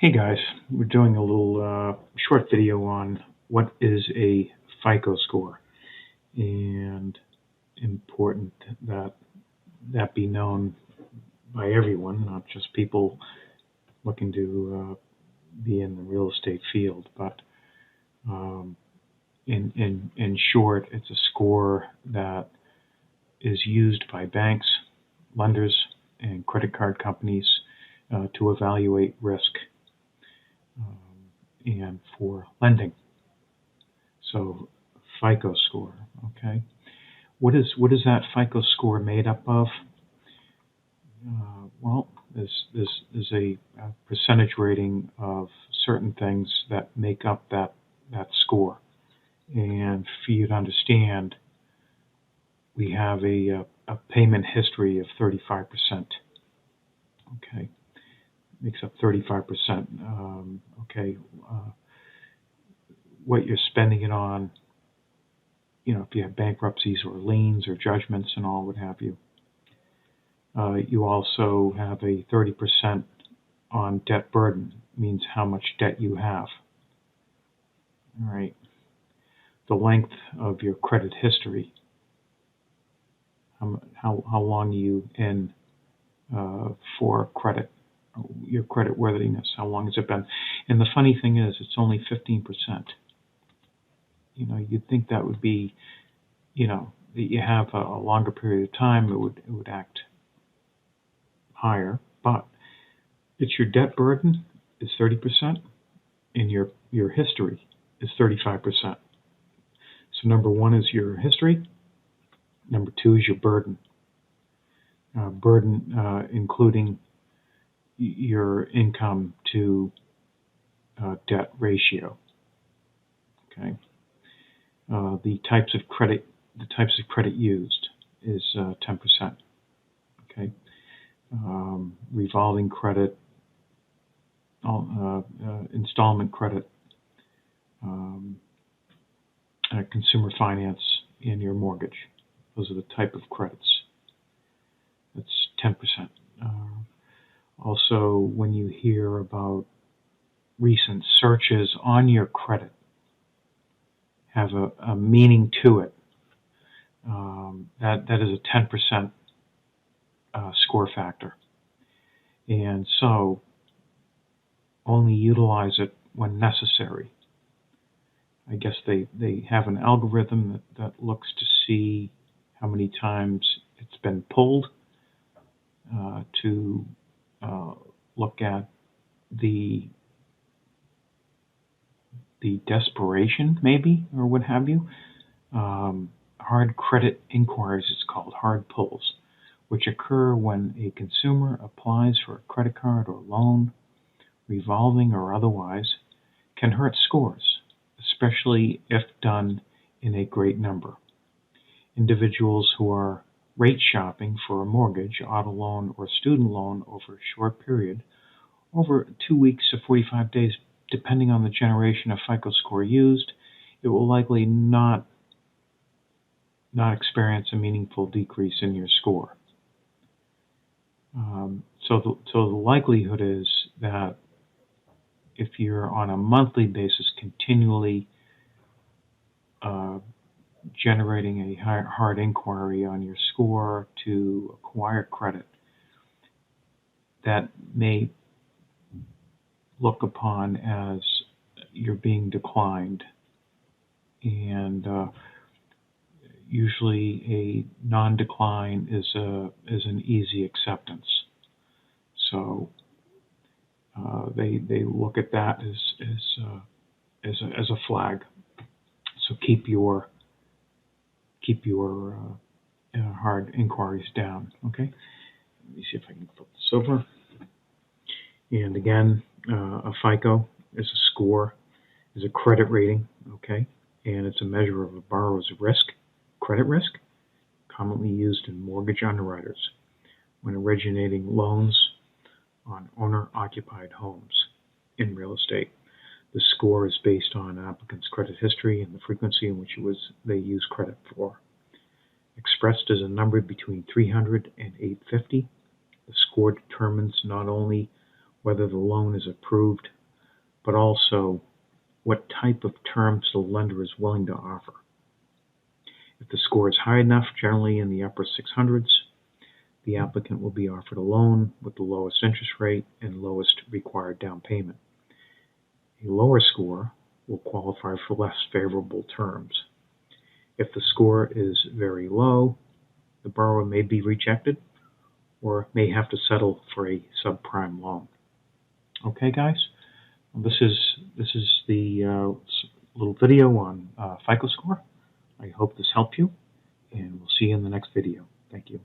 Hey guys, we're doing a little short video on what is a FICO score, and important that that be known by everyone, not just people looking to be in the real estate field. But um, in short, it's a score that is used by banks, lenders, and credit card companies to evaluate risk and for lending. So FICO score, okay. What is that FICO score made up of? Well, there's a percentage rating of certain things that make up that score. And for you to understand, we have a payment history of 35%. Okay, makes up 35%. Okay, what you're spending it on, if you have bankruptcies or liens or judgments and all, what have you. You also have a 30% on debt burden, means how much debt you have. All right. The length of your credit history, how long are you in for credit, your credit worthiness, how long has it been? And the funny thing is, it's only 15%. You'd think that would be, that you have a longer period of time, it would act higher, but it's your debt burden is 30%, and your history is 35%. So number one is your history. Number two is your burden. Including your income to debt ratio. Okay. The types of credit used is 10%. Okay. Revolving credit, installment credit, consumer finance, and your mortgage. Those are the type of credits. That's 10%. Also, when you hear about recent searches on your credit, have a meaning to it. That is a 10% score factor. And so only utilize it when necessary. I guess they have an algorithm that looks to see how many times it's been pulled, to look at the desperation, maybe, or what have you. Hard credit inquiries, it's called, hard pulls, which occur when a consumer applies for a credit card or loan, revolving or otherwise, can hurt scores, especially if done in a great number. Individuals who are rate shopping for a mortgage, auto loan, or student loan over a short period, over 2 weeks to 45 days, depending on the generation of FICO score used, it will likely not experience a meaningful decrease in your score. So the likelihood is that if you're on a monthly basis continually generating a hard inquiry on your score to acquire credit, that may look upon as you're being declined, and usually a non-decline is an easy acceptance. So they look at that as a flag. So keep your hard inquiries down. Okay. Let me see if I can flip this over. And again, a FICO is a score, is a credit rating. Okay, and it's a measure of a borrower's credit risk, commonly used in mortgage underwriters when originating loans on owner-occupied homes in real estate. The score is based on an applicant's credit history and the frequency in which they use credit for. Expressed as a number between 300 and 850, the score determines not only whether the loan is approved, but also what type of terms the lender is willing to offer. If the score is high enough, generally in the upper 600s, the applicant will be offered a loan with the lowest interest rate and lowest required down payment. A lower score will qualify for less favorable terms. If the score is very low, the borrower may be rejected or may have to settle for a subprime loan. Okay, guys, this is the little video on FICO Score. I hope this helped you, and we'll see you in the next video. Thank you.